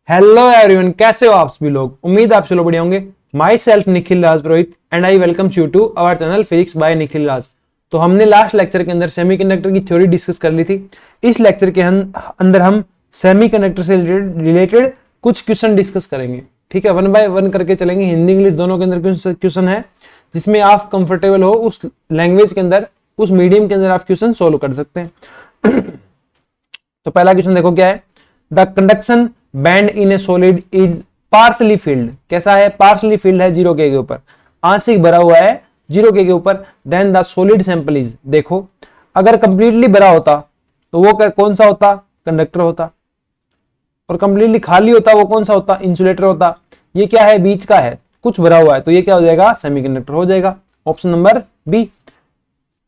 Hello everyone, कैसे हो आप सभी लोग। उम्मीद आप सभी लोग बढ़िया होंगे। Myself Nikhil Raj Purohit and I welcome you to our channel physics by Nikhil Raj. तो हमने लास्ट लेक्चर के अंदर सेमीकंडक्टर की थ्योरी डिस्कस कर ली थी। इस लेक्चर के अंदर हम सेमीकंडक्टर से रिलेटेड कुछ क्वेश्चन डिस्कस करेंगे। ठीक है, वन बाय वन करके चलेंगे। हिंदी इंग्लिश दोनों के अंदर क्वेश्चन है, जिसमें आप कंफर्टेबल हो उस लैंग्वेज के अंदर, उस मीडियम के अंदर आप क्वेश्चन सोल्व कर सकते हैं। तो पहला क्वेश्चन देखो क्या है। The conduction band in A solid is partially field. कैसा है? पार्शली फिल्ड है, 0 के ऊपर, आंशिक भरा हुआ है 0 के ऊपर। Then the solid sample is, देखो अगर कंप्लीटली भरा होता तो वो कौन सा होता? कंडक्टर होता। और कंप्लीटली खाली होता वो कौन सा होता? इंसुलेटर होता। ये क्या है? बीच का है, कुछ भरा हुआ है, तो ये क्या हो जाएगा? सेमीकंडक्टर हो जाएगा। Option number B.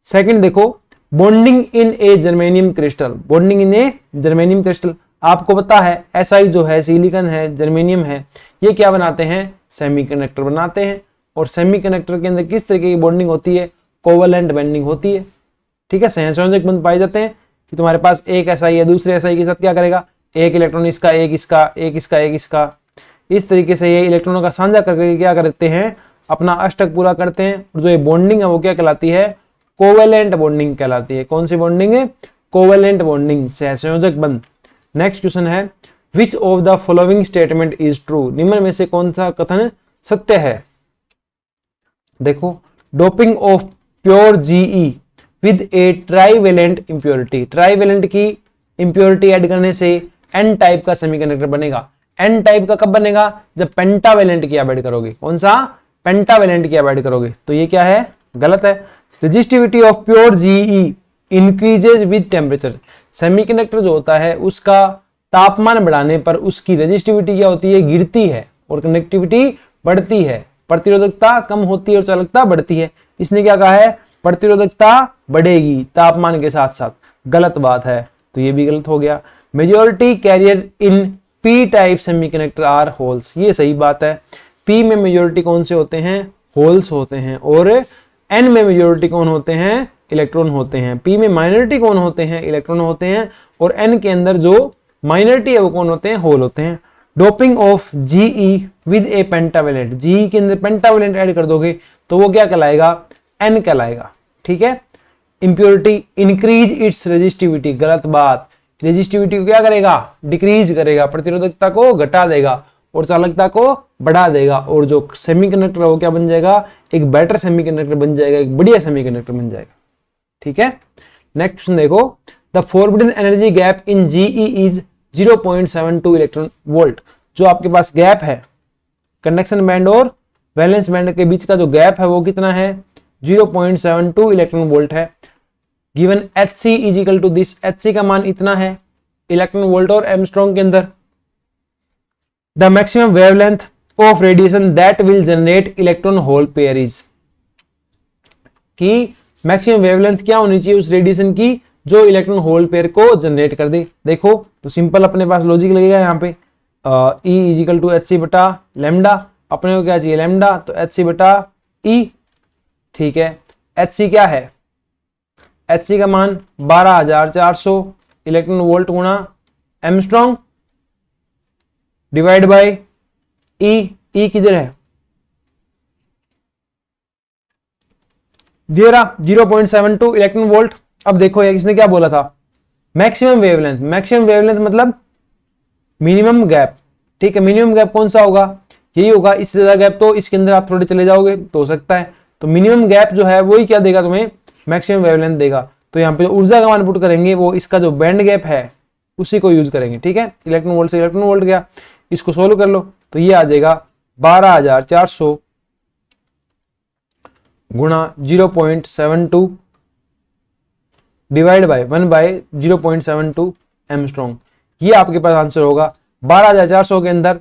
सेकंड देखो, bonding in a germanium crystal. Bonding in a germanium crystal, आपको पता है SI जो है, सिलिकॉन है, जर्मेनियम है, ये क्या बनाते हैं? सेमीकंडक्टर बनाते हैं। और सेमीकंडक्टर के अंदर किस तरीके की बॉन्डिंग होती है? कोवेलेंट बॉन्डिंग होती है। ठीक है, सहसंयोजक बंध पाए जाते हैं कि तुम्हारे पास एक SI है, दूसरे SI के साथ क्या करेगा? एक इलेक्ट्रॉन इसका, एक इसका, एक इसका, एक इसका, इस तरीके से ये इलेक्ट्रॉनों का साझा करके क्या करते हैं? अपना अष्टक पूरा करते हैं। और जो ये बॉन्डिंग है वो क्या कहलाती है? कोवेलेंट बॉन्डिंग कहलाती है। कौन सी बॉन्डिंग है? कोवेलेंट बॉन्डिंग, सहसंयोजक बंध। नेक्स्ट क्वेश्चन है, which of the following statement is true. निम्न में से कौन सा कथन सत्य है? देखो, doping of pure GE with A trivalent impurity. Trivalent की इंप्योरिटी ऐड करने से N टाइप का सेमीकंडक्टर बनेगा। N टाइप का कब बनेगा? जब पेंटावेलेंट की ऐड करोगे। कौन सा? पेंटावेलेंट की ऐड करोगे। तो ये क्या है? गलत है। Resistivity of pure GE increases with temperature. Semiconductor जो होता है उसका तापमान बढ़ाने पर उसकी रेजिस्टिविटी क्या होती है? गिरती है। और कंडक्टिविटी बढ़ती है। प्रतिरोधकता कम होती है और चालकता बढ़ती है। इसने क्या कहा है? प्रतिरोधकता बढ़ेगी तापमान के साथ साथ। गलत बात है, तो ये भी गलत हो गया। Majority carrier in P type semiconductor are holes. ये सही बात है। P में मेजॉरिटी कौन से होते हैं? होल्स होते हैं। और N में मेजॉरिटी कौन होते हैं? इलेक्ट्रॉन होते हैं। P में माइनॉरिटी कौन होते हैं? इलेक्ट्रॉन होते हैं। और N के अंदर जो माइनॉरिटी है वो कौन होते हैं? होल होते हैं। Doping of GE with A pentavalent. GE के अंदर पेंटावेलेंट ऐड कर दोगे तो वो क्या कहलाएगा? N कहलाएगा। ठीक है। Impurity increase its resistivity. गलत बात। रेजिस्टिविटी को क्या करेगा? डिक्रीज करेगा। प्रतिरोधकता को घटा देगा और चालकता को बढ़ा देगा। और जो सेमीकंडक्टर है वो क्या बन जाएगा? एक बेटर सेमीकंडक्टर बन जाएगा, एक बढ़िया सेमीकंडक्टर बन जाएगा। ठीक है। नेक्स्ट क्वेश्चन देखो, the forbidden energy gap in GE is 0.72 electron volt. जो आपके पास गैप है कंडक्शन बैंड और वैलेंस बैंड के बीच का जो गैप है वो कितना है? 0.72 इलेक्ट्रॉन वोल्ट है। Given Hc is equal to this. Hc का मान इतना है इलेक्ट्रॉन वोल्ट और एंगस्ट्रॉम के अंदर। The maximum wavelength of radiation that will generate electron hole pair is. की मैक्सिमम वेवलेंथ क्या होनी चाहिए उस रेडिएशन की जो इलेक्ट्रॉन होल पेयर को जनरेट कर दे? देखो तो सिंपल अपने पास लॉजिक लगेगा यहाँ पे। E is equal to Hc बटा लैम्डा। अपने को क्या चाहिए? लैम्डा, तो Hc बटा E। ठीक है। Hc क्या है? Hc का मान 12,400 इलेक्ट्रॉन वोल्ट गुणा angstrom divide by E। E किधर है? 0.72 इलेक्ट्रॉन वोल्ट। अब देखो ये किसने क्या बोला था? Maximum wavelength. मैक्सिमम वेवलेंथ मतलब मिनिमम गैप। ठीक है। मिनिमम गैप कौन सा होगा? यही होगा। इससे ज्यादा गैप तो इसके अंदर आप थोड़े चले जाओगे तो हो सकता है। तो मिनिमम गैप जो है वही क्या देगा तुम्हें? मैक्सिमम वेवलेंथ देगा। तो यहाँ पे जो ऊर्जा का मान पुट करेंगे वो इसका जो बैंड गैप है उसी को यूज करेंगे। ठीक है। इलेक्ट्रॉन वोल्ट से इलेक्ट्रॉन वोल्ट गया, इसको सोल्व कर लो तो ये आ जाएगा 12,400 गुणा 0.72 डिवाइड बाय 1/0.72 एंगस्ट्रॉम। ये आपके पास आंसर होगा। 12,400 के अंदर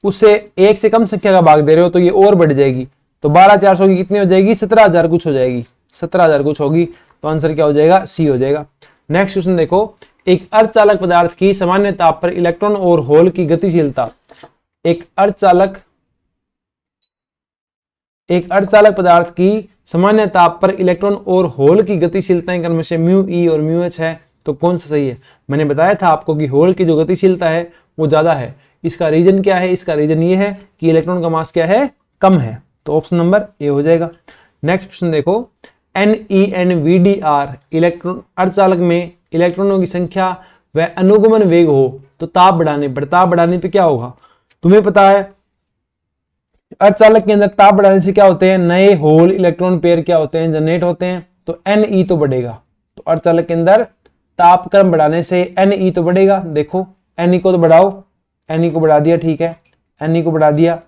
उससे एक से कम संख्या का भाग दे रहे हो तो ये और बढ़ जाएगी। तो 12,400 की कितनी हो जाएगी? 17,000 कुछ हो जाएगी। 17,000 कुछ होगी, तो आंसर क्या हो जाएगा? सी हो जाएगा। नेक्स्ट क्वेश्चन देखो, एक अर्धचालक पदार्थ की सामान्य ताप पर इलेक्ट्रॉन और होल की गतिशीलता। एक अर्धचालक पदार्थ की सामान्य ताप पर इलेक्ट्रॉन और होल की गतिशीलताएं क्रम से μe और μh है। तो कौन सा सही है? मैंने बताया था आपको कि होल की जो गतिशीलता है वो ज्यादा है, इसका रीजन क्या है? इसका रीजन ये है कि इलेक्ट्रॉन का मास क्या है? कम है। तो ऑप्शन नंबर ए हो जाएगा। नेक्स्ट क्वेश्चन देखो, NENVDR इलेक्ट्रॉन अर्धचालक में इलेक्ट्रॉनों की संख्या व अनुगमन वेग हो तो ताप बढ़ाने पर, ताप बढ़ाने पे क्या होगा? तुम्हें पता है अर्धचालक के अंदर ताप बढ़ाने से क्या होते हैं? नए होल इलेक्ट्रॉन पेयर क्या होते हैं? जनरेट होते हैं। तो Ne तो बढ़ेगा। तो अर्धचालक के अंदर तापक्रम बढ़ाने से Ne तो बढ़ेगा। देखो Ne को तो बढ़ाओ, Ne को बढ़ा दिया, ठीक है, Ne को बढ़ा दिया,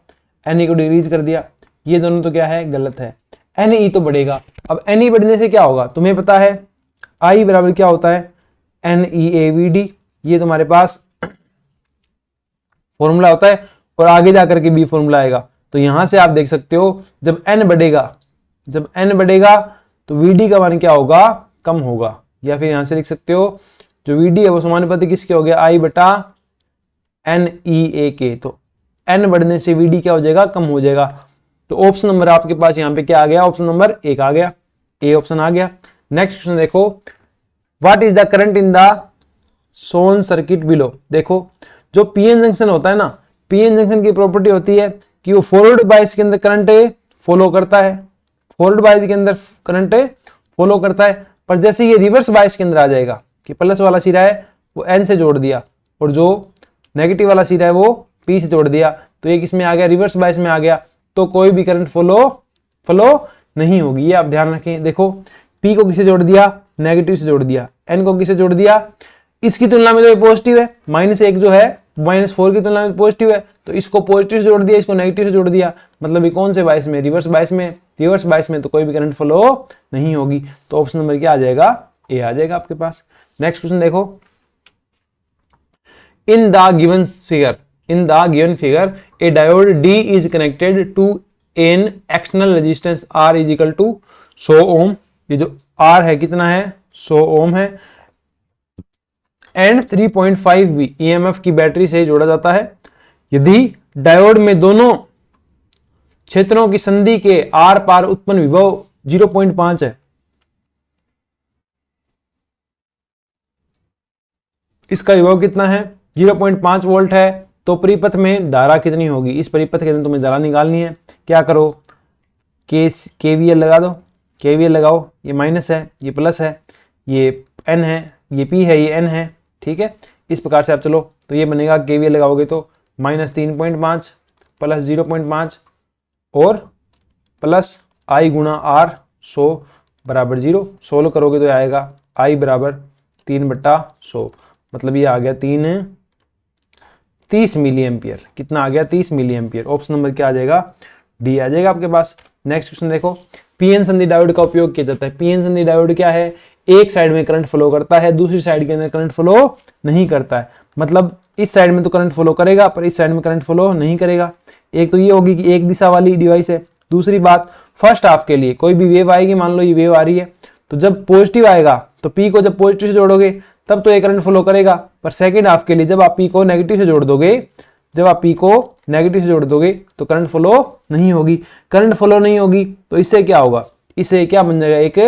Ne को डिक्रीज कर दिया, ये दोनों तो क्या है? गलत है। Ne तो बढ़ेगा। अब Ne बढ़ने से क्या होगा? तुम्हें पता है I बराबर क्या होता है? NeAVD, ये तुम्हारे पास फॉर्मूला होता है और आगे जाकर के भी फॉर्मूला आएगा। तो यहां से आप देख सकते हो जब n बढ़ेगा, जब n बढ़ेगा तो Vd का मान क्या होगा? कम होगा। या फिर यहां से लिख सकते हो जो Vd है वो समानुपाती किसके हो गया? I बटा NeA के। तो n बढ़ने से Vd क्या हो जाएगा? कम हो जाएगा। तो ऑप्शन नंबर आपके पास यहाँ पे क्या आ गया? ऑप्शन नंबर 1 आ गया, ए ऑप्शन आ गया। नेक्स्ट क्वेश्चन देखो, what is the current in the shown circuit below. देखो जो पीएन जंक्शन होता है ना, पीएन जंक्शन की प्रॉपर्टी होती है कि वो फॉरवर्ड बायस के अंदर करंट फॉलो करता है, फॉरवर्ड बायस के अंदर करंट फॉलो करता है। पर जैसे ये रिवर्स बायस के अंदर आ जाएगा कि प्लस वाला सिरा है वो एन से जोड़ दिया और जो नेगेटिव वाला सिरा है वो पी से जोड़ दिया, तो ये किसमें आ गया? रिवर्स बायस में आ गया। तो कोई भी करंट फ्लो नहीं होगी, ये आप ध्यान रखें। देखो पी को किसे जोड़ दिया? नेगेटिव से जोड़ दिया। एन को किसे जोड़ दिया? इसकी तुलना में तो ये पॉजिटिव है, -1 जो है -4 की तुलना में पॉजिटिव है, तो इसको पॉजिटिव से जोड़ दिया, इसको नेगेटिव से जोड़ दिया, मतलब ये कौन से बायस में? रिवर्स बायस में। रिवर्स बायस में तो कोई भी करंट फ्लो नहीं होगी। तो ऑप्शन नंबर क्या आ जाएगा? ए आ जाएगा आपके पास। नेक्स्ट क्वेश्चन देखो, in the given figure a diode D is connected to an external resistance R is equal to 100 ohm। ये जो R है कितना है? 100 ohm है। एंड 3.5 V EMF की बैटरी से जोड़ा जाता है। यदि डायोड में दोनों क्षेत्रों की संधि के आर पार उत्पन्न विभव 0.5 है, इसका विभव कितना है? 0.5 वोल्ट है। तो परिपथ में धारा कितनी होगी? इस परिपथ के अंदर तुम्हें धारा निकालनी है। क्या करो? KVL लगा दो, KVL लगाओ। ये माइनस है, ये प्लस है, ये N है, ये P है, ये N है, ठीक है। इस प्रकार से आप चलो तो ये बनेगा, KVL लगाओगे तो -3.5 प्लस 0.5 और प्लस I गुणा R 100 बराबर 0। सोल्व करोगे तो आएगा I बराबर 3/100, मतलब ये आ गया 30 मिली एम्पियर। कितना आ गया? 30 मिली एम्पियर। ऑप्शन नंबर क्या आ जाएगा? डी आ जाएगा आपके पास। नेक्स्ट क्वेश्चन देखो, पीएन संधि डायोड का उपयोग किया जाता है। पीएन संधि डायोड क्या है? एक साइड में करंट फ्लो करता है, दूसरी साइड के अंदर करंट फ्लो नहीं करता है। मतलब इस साइड में तो करंट फ्लो करेगा पर इस साइड में करंट फ्लो नहीं करेगा। एक तो ये होगी कि एक दिशा वाली डिवाइस है। दूसरी बात, फर्स्ट हाफ के लिए कोई भी वेव आएगी, मान लो ये वेव आ रही है, तो जब पॉजिटिव आएगा तो पी को जब पॉजिटिव से जोड़ोगे तब तो ये करंट फ्लो करेगा। पर सेकेंड हाफ के लिए जब आप पी को नेगेटिव से जोड़ दोगे, जब आप पी को नेगेटिव से जोड़ दोगे तो करंट फ्लो नहीं होगी। करंट फ्लो नहीं होगी तो इससे क्या होगा? इससे क्या बन जाएगा? एक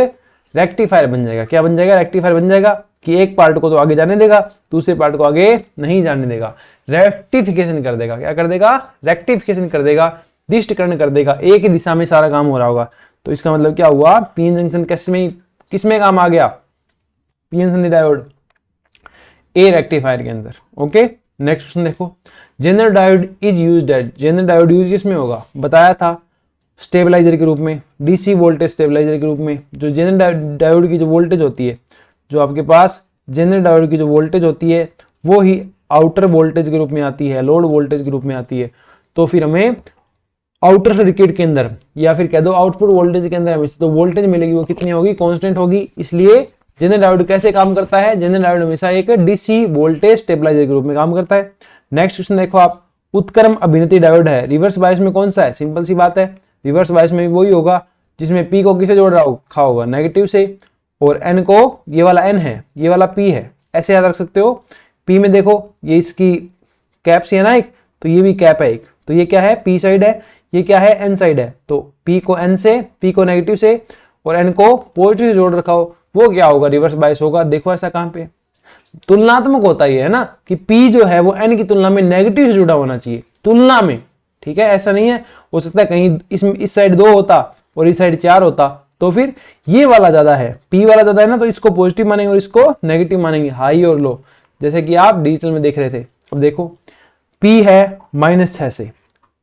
रेक्टिफायर बन जाएगा। क्या बन जाएगा? रेक्टिफायर बन जाएगा कि एक पार्ट को तो आगे जाने देगा, दूसरे पार्ट को आगे नहीं जाने देगा, रेक्टिफिकेशन कर देगा। क्या कर देगा? रेक्टिफिकेशन कर देगा, दिष्टकरण कर देगा। एक ही दिशा में सारा काम हो रहा होगा। तो इसका मतलब क्या हुआ? पीएन जंक्शन किसमें काम आ गया? पीएन संधि डायोड ए रेक्टिफायर के अंदर। ओके, नेक्स्ट क्वेश्चन देखो, Zener diode is used at. Zener diode use किसमें होगा? बताया था स्टेबलाइजर के रूप में, डीसी वोल्टेज स्टेबलाइजर के रूप में। जो जेनर डायोड की जो वोल्टेज होती है, जो आपके पास जेनर डायोड की जो वोल्टेज होती है वो ही आउटर वोल्टेज के रूप में आती है, लोड वोल्टेज के रूप में आती है। तो फिर हमें आउटर सर्किट के अंदर या फिर कह दो आउटपुट वोल्टेज के अंदर हमें तो वोल्टेज मिलेगी, वो कितनी होगी? कांस्टेंट होगी। इसलिए जेनर डायोड कैसे काम करता है? जेनर डायोड हमेशा एक डीसी वोल्टेज स्टेबलाइजर के रूप में काम करता है। नेक्स्ट क्वेश्चन देखो आप, उत्क्रम अभिनति डायोड है, रिवर्स बायस में कौन सा है? सिंपल सी बात है, रिवर्स बायस में वही होगा जिसमें पी को किसे जोड़ रखा होगा? नेगेटिव से, और एन को, ये वाला एन है, ये वाला पी है, ऐसे याद रख सकते हो। पी में देखो ये इसकी कैप सी है ना एक, तो ये भी कैप है एक, तो ये क्या है? पी साइड है, ये क्या है? एन साइड है। तो पी को एन से, पी को नेगेटिव से और एन को पॉजिटिव से जोड़ रखा हो, वो क्या होगा? रिवर्स बायस होगा। देखो ऐसा कहां पे, तुलनात्मक होता ही है ना कि P जो है वो N की तुलना में नेगेटिव से जुड़ा होना चाहिए, तुलना में, ठीक है। ऐसा नहीं है, हो सकता है कहीं इस साइड 2 होता और इस साइड 4 होता, तो फिर ये वाला ज्यादा है, P वाला ज्यादा है ना, तो इसको पॉजिटिव मानेंगे और इसको नेगेटिव मानेंगे, हाई और लो, जैसे कि आप डिजिटल में देख रहे थे। अब देखो P है -6 से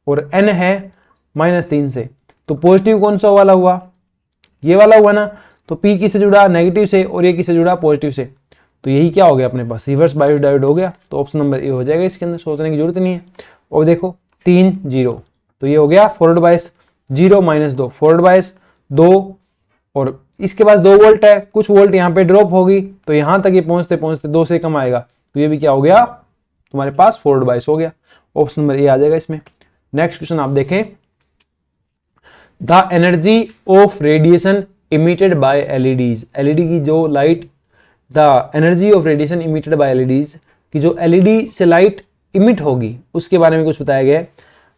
और N है -3 से, तो पॉजिटिव कौन सा वाला हुआ, ये वाला हुआ ना, तो P किससे जुड़ा, नेगेटिव से, और ये किससे जुड़ा, पॉजिटिव से, तो यही क्या हो गया अपने पास, रिवर्स बायोडायोड हो गया। तो ऑप्शन नंबर ए हो जाएगा, इसके अंदर सोचने की जरूरत नहीं है। और देखो 3 0, तो ये हो गया फॉरवर्ड बायस, 0 -2 फॉरवर्ड बायस 2, और इसके पास 2 वोल्ट है, कुछ वोल्ट यहाँ पे ड्रॉप होगी, तो यहाँ तक ये पहुंचते पहुंचते 2 से कम आएगा, तो ये भी क्या हो गया तुम्हारे पास, फॉरवर्ड बायस हो गया। ऑप्शन नंबर ए आ जाएगा इसमें। नेक्स्ट क्वेश्चन आप देखें, the energy of radiation emitted by LEDs, LED की जो light, the energy of radiation emitted by LEDs की जो एलईडी से लाइट इमिट होगी उसके बारे में कुछ बताया गया है।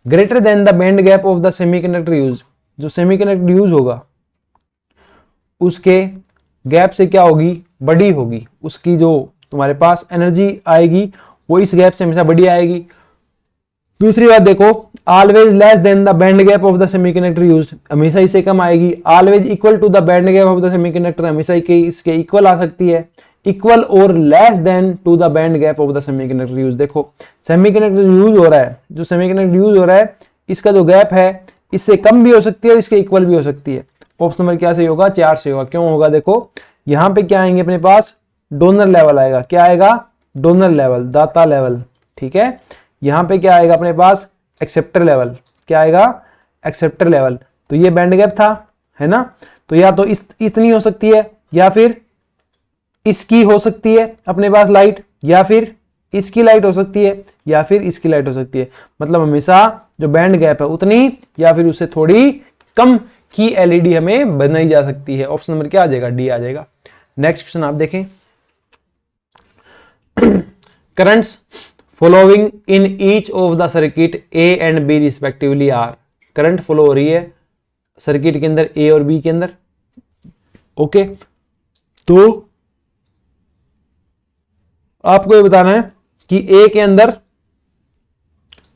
Greater than the band gap of the semiconductor use, जो सेमीकंडक्टर यूज होगा उसके गैप से क्या होगी, बड़ी होगी, उसकी जो तुम्हारे पास एनर्जी आएगी वो इस गैप से हमेशा बड़ी आएगी। दूसरी बात देखो, always less than the band gap of the semiconductor used, हमेशा इससे कम आएगी। Always equal to the band gap of the semiconductor, हमेशा इसके इक्वल आ सकती है। इक्वल और less than to the band gap of the semiconductor use, देखो सेमीकंडक्टर यूज हो रहा है, जो सेमीकंडक्टर यूज हो रहा है इसका जो गैप है इससे कम भी हो सकती है और इसके इक्वल भी हो सकती है। ऑप्शन नंबर क्या सही होगा, 4 से होगा। क्यों होगा, देखो यहाँ पे क्या आएंगे अपने पास, डोनर लेवल आएगा, क्या आएगा, डोनर लेवल, दाता लेवल, ठीक है। यहाँ पे क्या आएगा अपने पास, एक्सेप्टर लेवल, क्या आएगा, एक्सेप्टर लेवल। तो ये बैंड गैप था, है ना, तो या तो इतनी हो सकती है, या फिर इसकी हो सकती है अपने पास लाइट, या फिर इसकी लाइट हो सकती है, या फिर इसकी लाइट हो सकती है। मतलब हमेशा जो बैंड गैप है उतनी या फिर उससे थोड़ी कम की एलईडी हमें बनाई जा सकती है। ऑप्शन नंबर क्या आ जाएगा, डी आ जाएगा। नेक्स्ट क्वेश्चन आप देखें, currents following in each of the circuit A and B respectively are, current flow हो रही है सर्किट के अंदर ए और बी के अंदर, ओके। तो आपको ये बताना है कि ए के अंदर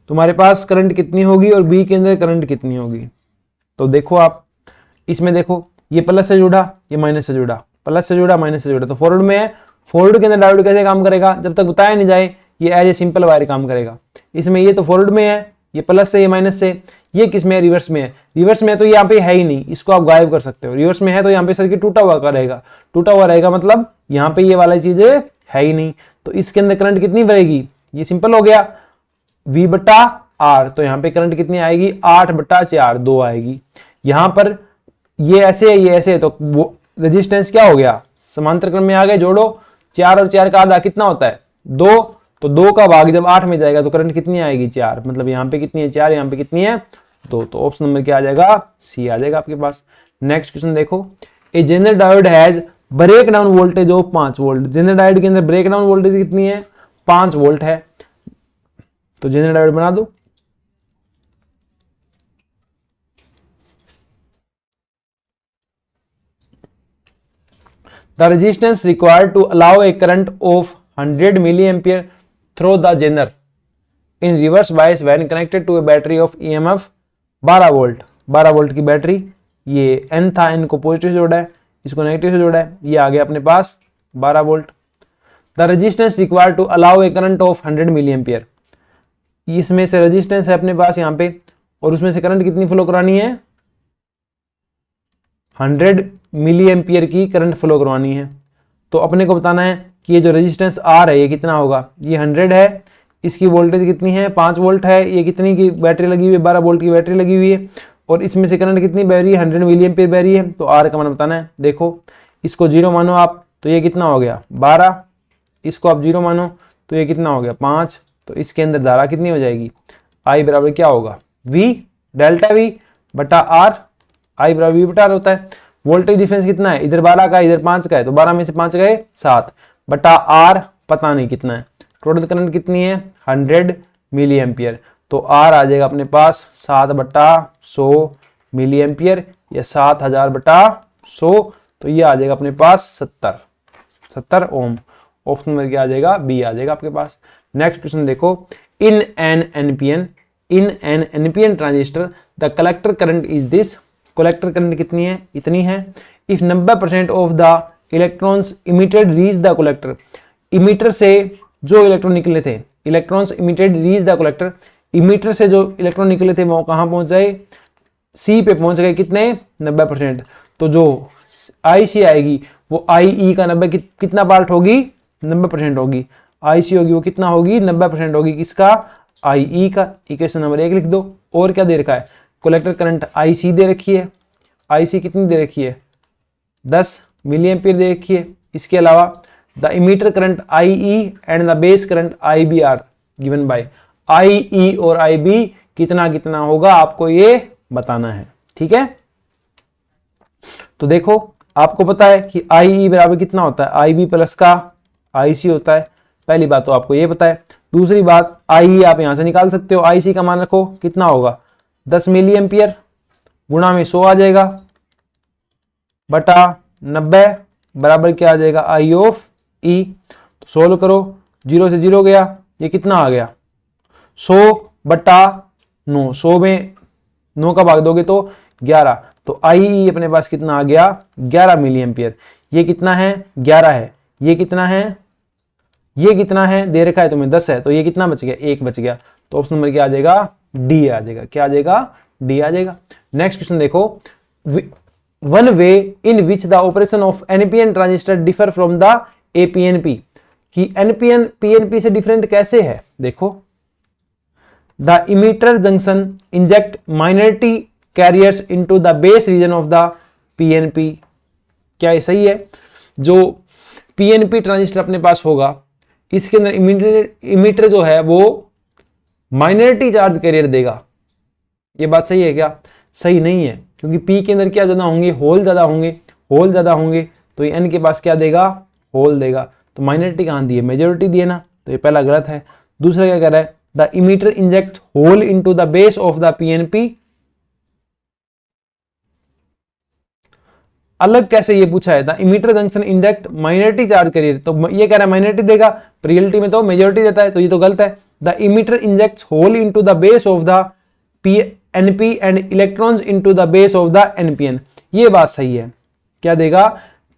तुम्हारे पास करंट कितनी होगी और बी के अंदर करंट कितनी होगी। तो देखो आप इसमें देखो, ये प्लस से जुड़ा, ये माइनस से जुड़ा, प्लस से जुड़ा, माइनस से जुड़ा, तो फॉरवर्ड में है। फॉरवर्ड के अंदर डायोड कैसे काम करेगा, जब तक बताया नहीं जाए, ये एज ए सिंपल वायर काम करेगा। इसमें ये तो फॉरवर्ड में है, ये प्लस से, ये माइनस से, ये किस में है, रिवर्स में है। रिवर्स में है तो यहाँ पे है ही नहीं, इसको आप गायब कर सकते हो। रिवर्स में है तो यहाँ पे सर्किट टूटा हुआ रहेगा, टूटा हुआ रहेगा मतलब यहाँ पे ये वाली चीजें है ही नहीं, तो इसके अंदर करंट कितनी भरेगी, ये सिंपल हो गया, V बटा R, तो यहाँ पे करंट कितनी आएगी, 8/4 2 आएगी। यहाँ पर ये ऐसे है, ये ऐसे है, तो वो रेजिस्टेंस क्या हो गया, समांतर क्रम में आ गए, जोड़ो, 4 और 4 का आधा कितना होता है, 2, तो 2 का भाग जब 8 में जाएगा तो करंट कितनी आएगी, 4, मतलब यहाँ पे कितनी है, 4, यहाँ पे कितनी है, 2, तो ऑप्शन नंबर क्या आ जाएगा, सी आ जाएगा आपके पास। नेक्स्ट क्वेश्चन देखो, a general diode has breakdown voltage of 5 volt, general diode के अंदर ब्रेक डाउन वोल्टेज कितनी है, 5 वोल्ट है, तो जनरल डायोड बना दो। The resistance required to allow a current of 100 milliampere through the zener in reverse bias when connected to a battery of EMF 12 volt, 12 volt की battery, ये N था, N को पॉजिटिव से जोड़ा है, इसको नेगेटिव से जोड़ा है, ये आ गया अपने पास 12 volt. The resistance required to allow a current of 100 milliampere, इसमें से रेजिस्टेंस है अपने पास यहाँ पे, और उसमें से करंट कितनी फ्लो करानी है, 100 मिली एम्पियर की करंट फ्लो करवानी है। तो अपने को बताना है कि ये जो रेजिस्टेंस आर है ये कितना होगा, ये 100 है, इसकी वोल्टेज कितनी है, 5 वोल्ट है, ये कितनी की बैटरी लगी हुई है, 12 वोल्ट की बैटरी लगी हुई है, और इसमें से करंट कितनी बह रही है, 100 मिली एम्पियर बह रही है। तो आर का मान बताना है। देखो इसको 0 मानो आप, तो ये कितना हो गया 12, इसको आप 0 मानो तो ये कितना हो गया 5, तो इसके अंदर धारा कितनी हो जाएगी, आई बराबर क्या होगा, V डेल्टा V बटा R, आई बराबर V बटा R होता है। वोल्टेज डिफरेंस कितना है, इधर 12 का इधर 5 का है, तो 12 में से 5 गए 7 बटा R पता नहीं कितना है। टोटल करंट कितनी है 100 मिली एम्पियर, तो R आ जाएगा अपने पास 7/100 मिली एम्पियर या 7000/100, तो ये आ जाएगा अपने पास 70 ओम। ऑप्शन नंबर क्या आ जाएगा, बी आ जाएगा आपके पास। नेक्स्ट क्वेश्चन देखो, in an NPN transistor the collector current is this, collector current कितनी है, इतनी है। If 90% of the electrons emitted reach the collector, emitter से जो इलेक्ट्रॉन निकले थे, electrons emitted reach the collector, emitter से जो इलेक्ट्रॉन निकले थे वो कहाँ पहुंच गए, सी पे पहुंच गए, कितने, 90%। तो जो आई सी आएगी वो आई ई का 90 कितना पार्ट होगी, 90% होगी। आई सी होगी वो कितना होगी, 90% होगी, किसका, आई ई का। इक्वेशन नंबर 1 लिख दो। और क्या दे रखा है, कलेक्टर करंट आई सी दे रखी है, आई सी कितनी दे रखी है, 10 मिली एम्पियर दे रखी है। इसके अलावा the emitter current I E and the base current I B are given by, I E और आई बी कितना कितना होगा आपको ये बताना है, ठीक है। तो देखो आपको पता है कि आई ई बराबर कितना होता है, आई बी प्लस का आई सी होता है, पहली बात तो आपको ये पता है। दूसरी बात, आई ई आप यहां से निकाल सकते हो, आई सी का मान रखो कितना होगा, 10 मिली एम्पियर गुणा में 100 आ जाएगा बटा 90 बराबर क्या आ जाएगा, आई ऑफ ई। तो सोल्व करो, 0 से 0 गया, ये कितना आ गया, 100 बटा 9, 100 में 9 का भाग दोगे तो 11, तो आई ई अपने पास कितना आ गया, 11 मिली एम्पियर। ये कितना है, 11 है, ये कितना है, ये कितना है दे रखा है तुम्हें 10 है, तो ये कितना बच गया, 1 बच गया। तो ऑप्शन नंबर क्या आ जाएगा, डी आ जाएगा। क्या आ जाएगा, डी आ जाएगा। नेक्स्ट क्वेश्चन देखो, one way in which the operation of NPN transistor differ from the a PNP, कि एनपीएन पीएनपी से डिफरेंट कैसे है, देखो, the emitter junction inject minority carriers into the base region of the PNP. क्या ये सही है, जो पीएनपी ट्रांजिस्टर अपने पास होगा इसके अंदर इमीटर जो है वो माइनॉरिटी चार्ज कैरियर देगा, ये बात सही है क्या, सही नहीं है, क्योंकि पी के अंदर क्या ज्यादा होंगे, होल ज्यादा होंगे, होल ज्यादा होंगे, तो ये एन के पास क्या देगा, होल देगा। तो माइनॉरिटी कहां दी है, मेजोरिटी दी है ना, तो ये पहला गलत है। दूसरा क्या कह रहा है, the emitter inject hole into the base of the PNP, अलग कैसे ये पूछा है, the emitter junction inject minority charge carrier, तो ये कह रहा है माइनॉरिटी देगा, रियलिटी में तो मेजोरिटी देता है, तो ये तो गलत है। The emitter injects hole into the base of the PNP and electrons into the base of the NPN, ये बात सही है। क्या देगा,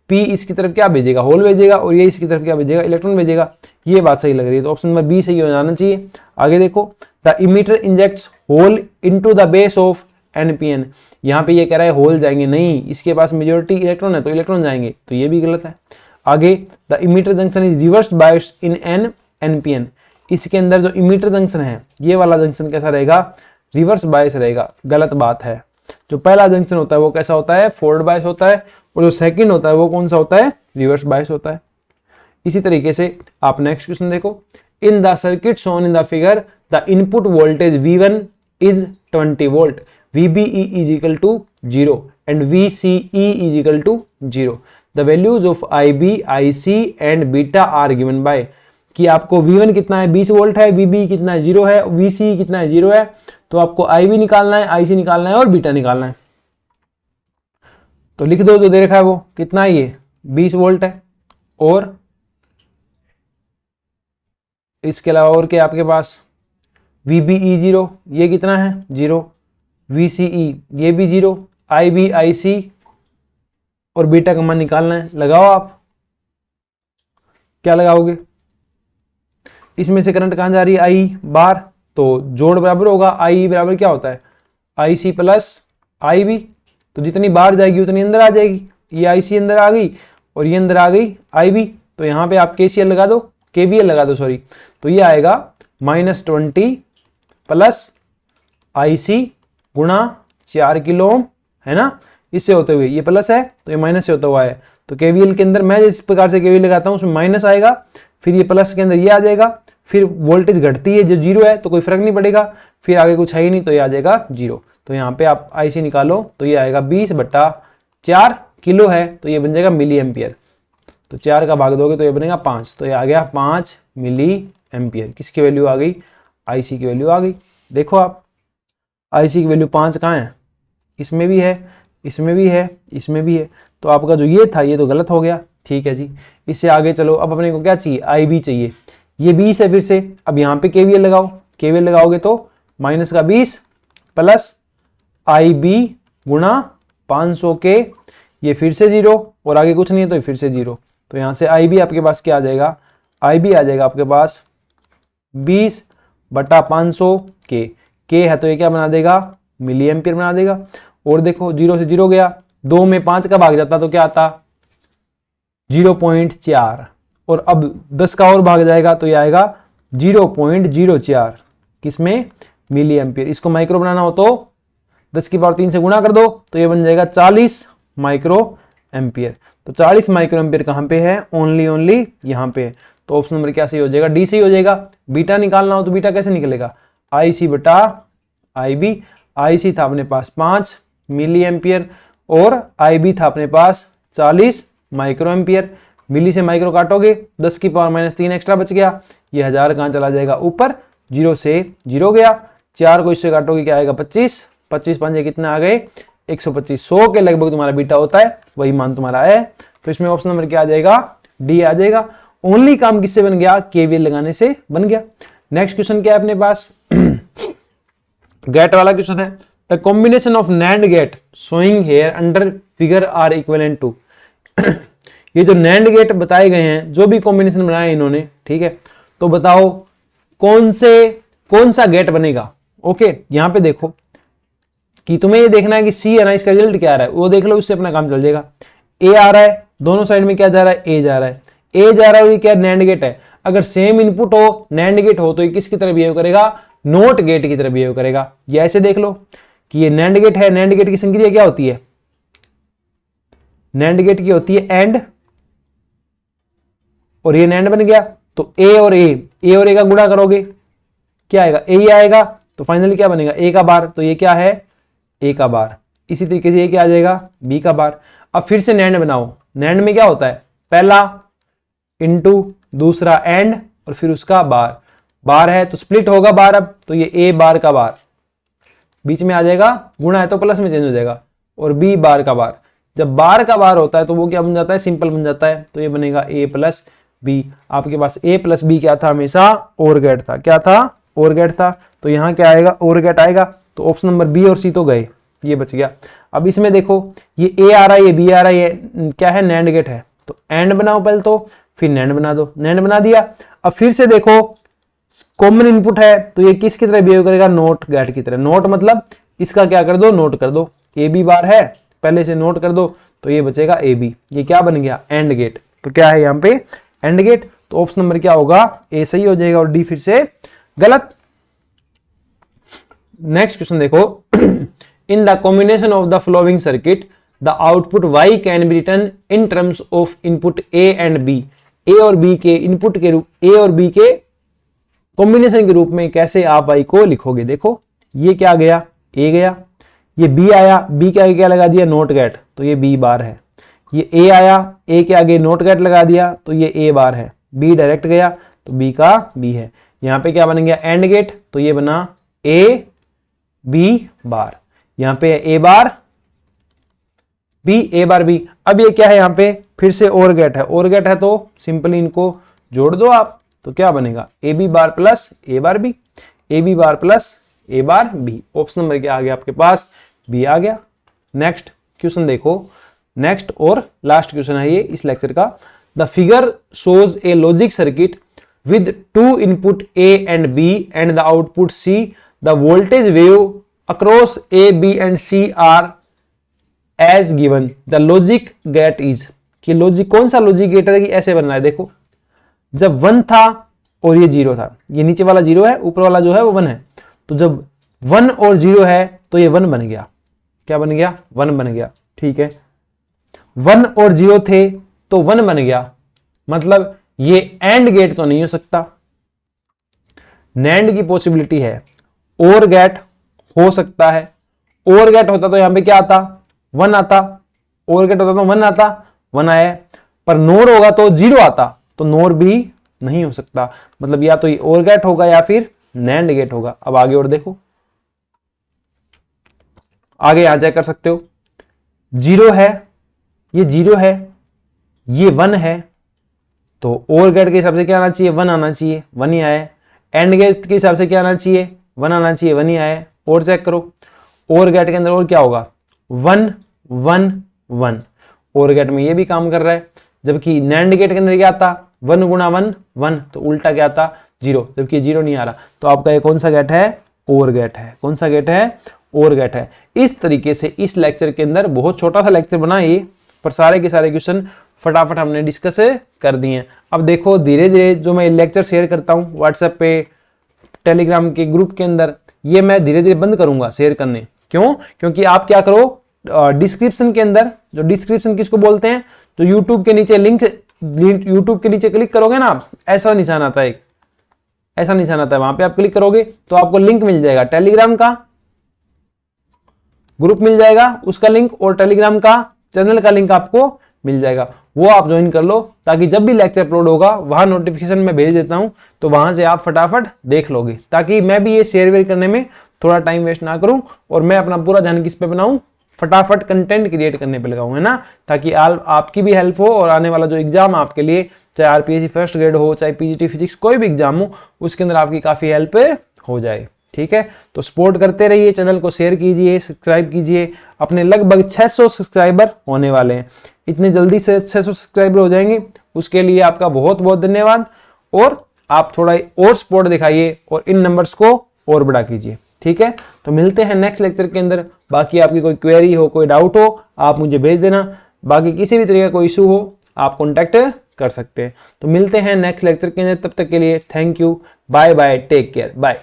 पी इसकी तरफ क्या भेजेगा, होल भेजेगा, और ये इसकी तरफ क्या भेजेगा, इलेक्ट्रॉन भेजेगा, ये बात सही लग रही है। तो ऑप्शन नंबर बी सही हो जाना चाहिए। आगे देखो, the emitter injects hole into the base of NPN, यहां पे ये कह रहा है होल जाएंगे, नहीं, इसके पास मेजोरिटी इलेक्ट्रॉन है तो इलेक्ट्रॉन जाएंगे, तो ये भी गलत है। आगे, the emitter junction is reversed biased in an NPN, इसके अंदर जो इमीटर जंक्शन है ये वाला जंक्शन कैसा रहेगा, रिवर्स बायस रहेगा, गलत बात है। जो पहला जंक्शन होता है वो कैसा होता है, फॉरवर्ड बायस होता है, और जो सेकंड होता है वो कौन सा होता है, रिवर्स बायस होता है। इसी तरीके से आप नेक्स्ट क्वेश्चन देखो, in the circuit shown in the figure the input voltage V1 is 20 volt, VBE is equal to 0 and VCE is equal to 0. The values of IB, IC and beta are given by, कि आपको V1 कितना है 20 volt है, VBE कितना है 0 है, VCE कितना है 0 है, तो आपको IB निकालना है, IC निकालना है और बीटा निकालना है। तो लिख दो जो दे रखा है वो कितना है, ये 20 वोल्ट है, और इसके अलावा और क्या आपके पास, VBE 0, ये कितना है 0, VCE ये भी 0, IB, IC और बीटा का मान निकालना है। लगाओ आप, क्या लगाओगे, इसमें से करंट कहां जा रही है, आई बाहर, तो जोड़ बराबर होगा, आई बराबर क्या होता है, IC प्लस IB, तो जितनी बाहर जाएगी उतनी अंदर आ जाएगी, ये IC अंदर आ गई और ये अंदर आ गई IB, तो यहाँ पे आप KCL लगा दो, KVL लगा दो सॉरी, तो ये आएगा -20 प्लस IC गुणा 4 किलो ओम, है ना, इससे होते हुए ये प्लस है तो ये माइनस से होता हुआ है, तो केवीएल के अंदर मैं जिस प्रकार से केवीएल लगाता हूं उसमें माइनस आएगा, फिर ये प्लस के अंदर ये आ जाएगा, फिर वोल्टेज घटती है जो 0 है तो कोई फर्क नहीं पड़ेगा, फिर आगे कुछ है ही नहीं तो ये आ जाएगा 0। तो यहाँ पे आप IC निकालो तो ये आएगा 20/4 किलो है तो ये बन जाएगा मिली एम्पियर, तो 4 का भाग दोगे तो ये बनेगा 5, तो ये आ गया 5 मिली एम्पियर। किसकी वैल्यू आ गई, IC की वैल्यू आ गई। देखो आप IC की वैल्यू 5 कहाँ है, इसमें भी है, इसमें भी है, इसमें भी है, तो आपका जो ये था ये तो गलत हो गया, ठीक है जी। इससे आगे चलो, अब अपने को क्या चाहिए, आई बी चाहिए। ये 20 है फिर से, अब यहाँ पे केवीएल लगाओ, केवीएल लगाओगे तो माइनस का 20 प्लस आई बी गुणा 500 के, ये फिर से 0 और आगे कुछ नहीं है तो फिर से 0। तो यहाँ से आई बी आपके पास क्या आ जाएगा, आई बी आ जाएगा आपके पास 20 बटा 500 के है तो ये क्या बना देगा, मिली एम्पियर बना देगा। और देखो 0 से 0 गया, 2 में 5 का भाग जाता तो क्या आता 0.4, और अब 10 का और भाग जाएगा तो ये आएगा 0.04 किसमें, मिली एम्पियर। इसको माइक्रो बनाना हो तो 10 की पावर 3 से गुणा कर दो तो ये बन जाएगा 40 माइक्रो एम्पियर। तो 40 माइक्रो एम्पियर कहां पे है, ओनली यहां पे है। तो ऑप्शन नंबर क्या सही हो जाएगा, डी सही हो जाएगा। बीटा निकालना हो तो बीटा कैसे निकलेगा, आई सी बटा आई बी। आई सी था अपने पास 5 मिली एम्पियर और आई बी था अपने पास 40 माइक्रो एम्पियर। मिली से माइक्रो काटोगे 10 की पावर माइनस 3 एक्स्ट्रा बच गया, ये 1000 कहां चला जाएगा ऊपर, 0 से 0 गया। 4 को इससे काटोगे क्या आएगा 25, 25 पंजे कितने आ गए 125, 100 के लगभग तुम्हारा बीटा होता है, वही मान तुम्हारा है। तो इसमें ऑप्शन नंबर क्या आ जाएगा, डी आ जाएगा। ओनली काम किससे बन गया, केवीएल लगाने से बन गया। नेक्स्ट क्वेश्चन क्या है अपने पास, गेट वाला क्वेश्चन है। The combination of NAND gate showing here under figure are equivalent to. ये जो नैंड गेट बताए गए हैं, जो भी कॉम्बिनेशन बनाए इन्होंने, ठीक है, तो बताओ कौन सा गेट बनेगा। ओके, यहां पे देखो कि तुम्हें ये देखना है कि सी है ना, इसका रिजल्ट क्या आ रहा है वो देख लो, उससे अपना काम चल जाएगा। ए आ रहा है, दोनों साइड में क्या जा रहा है, ए जा रहा है, ए जा रहा है और ये क्या नैंड गेट है। अगर सेम इनपुट हो, नैंड गेट हो, तो ये किसकी तरह बिहेव करेगा, नोट गेट की तरह बिहेव करेगा। ये ऐसे देख लो कि ये नैंड गेट है, नैंड गेट की संक्रिया क्या होती है, नैंड गेट की होती है एंड, और ये नैंड बन गया तो ए और ए का गुणा करोगे क्या आएगा, ए ही आएगा। तो फाइनली क्या बनेगा, ए का बार, तो ये क्या है ए का बार। इसी तरीके से ये क्या आ जाएगा, बी का बार। अब फिर से नैंड बनाओ, नैंड में क्या होता है, पहला इंटू दूसरा एंड और फिर उसका बार, बार है तो स्प्लिट होगा बार, अब तो ये ए बार का बार बीच में आ जाएगा, गुणा है तो प्लस में चेंज हो जाएगा, और बी बार का बार। जब बार का बार होता है तो वो क्या बन जाता है, सिंपल बन जाता है, तो ये बनेगा ए प्लस बी। आपके पास ए प्लस बी क्या था, हमेशा और गेट था, क्या था, और गेट था। तो यहाँ क्या आएगा, और गेट आएगा। तो ऑप्शन नंबर बी और सी तो गए, ये बच गया। अब इसमें देखो ये ए आ रहा है, ये बी आ रहा है, ये क्या है, नैंड गेट है, तो एंड बनाओ पहले, तो फिर नैंड बना दो, नैंड बना दिया। अब फिर से देखो कॉमन इनपुट है तो ये किसकी तरह बिहेव करेगा, नोट गेट की तरह। नोट मतलब इसका क्या कर दो, नोट कर दो, ए बी बार है पहले से नोट कर दो, तो ये बचेगा ए बी। ये क्या बन गया, एंड गेट। तो क्या है यहाँ पे, एंड गेट। तो ऑप्शन नंबर क्या होगा, ए सही हो जाएगा और डी फिर से गलत। नेक्स्ट क्वेश्चन देखो, in the combination of the flowing circuit the output y can be written in terms of input a and b। A और b के इनपुट के रूप, ए और b के कॉम्बिनेशन के रूप में कैसे आप y को लिखोगे। देखो ये क्या गया, a गया, ये b आया, b के आगे क्या लगा दिया, नोट गेट, तो ये b बार है। ये a आया, a के आगे नोट गेट लगा दिया तो ये a बार है, b डायरेक्ट गया तो b का b है। यहाँ पे क्या बन गया, एंड गेट, तो ये बना a b बार, यहाँ पे a bar b, a bar b। अब ये क्या है, यहाँ पे फिर से और गेट है, और गेट है तो सिंपली इनको जोड़ दो आप, तो क्या बनेगा, A B bar plus A bar B, A B bar plus A bar B. Option number क्या आ गया आपके पास, बी आ गया। नेक्स्ट क्वेश्चन देखो, नेक्स्ट और लास्ट क्वेश्चन है ये इस लेक्चर का। The figure shows a logic circuit with two input A and B and the output C. The voltage wave across A B and C are as given. The logic gate is, कि logic कौन सा logic gate है कि ऐसे बनना है। देखो जब 1 था और ये 0 था, ये नीचे वाला 0 है, ऊपर वाला जो है वो 1 है, तो जब 1 और 0 है तो ये 1 बन गया, क्या बन गया, 1 बन गया। ठीक है, 1 और 0 थे तो 1 बन गया, मतलब ये एंड गेट तो नहीं हो सकता, नैंड की पॉसिबिलिटी है, और गेट हो सकता है। और गेट होता तो यहां पे क्या आता, 1 आता, और गेट होता तो 1 आता, 1 आया, पर नोर होगा तो 0 आता, तो नोर भी नहीं हो सकता, मतलब या तो ये और गेट होगा या फिर नैंड गेट होगा। अब आगे और देखो, आगे यहां चेक कर सकते हो, 0 है, ये 0 है, ये 1 है तो और गेट के हिसाब से क्या आना चाहिए, 1 आना चाहिए, 1 ही आया। एंड गेट के हिसाब से क्या आना चाहिए, 1 आना चाहिए, 1 ही आया। और चेक करो, और गेट के अंदर और क्या होगा, 1 1 1। और गेट में ये भी काम कर रहा है, जबकि नैंड गेट के अंदर क्या आता, 1 गुणा 1 1, तो उल्टा क्या आता 0, जबकि 0 नहीं आ रहा। तो आपका ये कौन सा गेट है, और गेट है। कौन सा गेट है, और गेट है। इस तरीके से इस लेक्चर के अंदर बहुत छोटा सा लेक्चर बना ये, पर सारे के सारे क्वेश्चन फटाफट हमने डिस्कस कर दिए हैं। अब देखो धीरे धीरे जो मैं लेक्चर शेयर करता हूँ व्हाट्सएप पे, टेलीग्राम के ग्रुप के अंदर, ये मैं धीरे धीरे बंद करूंगा शेयर करने। क्यों, क्योंकि आप क्या करो, डिस्क्रिप्शन के अंदर, जो डिस्क्रिप्शन किसको बोलते हैं, तो यूट्यूब के नीचे लिंक, यूट्यूब के नीचे क्लिक करोगे ना आप, ऐसा निशान आता है, ऐसा निशान आता है, वहां पे आप क्लिक करोगे तो आपको लिंक मिल जाएगा, टेलीग्राम का ग्रुप मिल जाएगा उसका लिंक, और टेलीग्राम का चैनल का लिंक आपको मिल जाएगा। वो आप ज्वाइन कर लो, ताकि जब भी लेक्चर अपलोड होगा वहां नोटिफिकेशन में भेज देता हूं, तो वहां से आप फटाफट देख लोगे, ताकि मैं भी ये शेयर वेयर करने में थोड़ा टाइम वेस्ट ना करूं, और मैं अपना पूरा ध्यान किस पे बनाऊं, फटाफट कंटेंट क्रिएट करने पे लगाऊं, है ना, ताकि आपकी भी हेल्प हो, और आने वाला जो एग्जाम आपके लिए, चाहे आरपीएससी फर्स्ट ग्रेड हो, चाहे पीजीटी फिजिक्स, कोई भी एग्जाम हो, उसके अंदर आपकी काफी हेल्प हो जाए। ठीक है, तो सपोर्ट करते रहिए, चैनल को शेयर कीजिए, सब्सक्राइब कीजिए। अपने लगभग 600 सब्सक्राइबर होने वाले हैं, इतने जल्दी से 600 सब्सक्राइबर हो जाएंगे, उसके लिए आपका बहुत बहुत धन्यवाद। और आप थोड़ा और सपोर्ट दिखाइए और इन नंबर्स को और बड़ा कीजिए। ठीक है, तो मिलते हैं नेक्स्ट लेक्चर के अंदर। बाकी आपकी कोई क्वेरी हो, कोई डाउट हो, आप मुझे भेज देना। बाकी किसी भी तरीके का कोई इशू हो, आप कॉन्टैक्ट कर सकते हैं। तो मिलते हैं नेक्स्ट लेक्चर के अंदर, तब तक के लिए thank you, bye bye, take care, bye.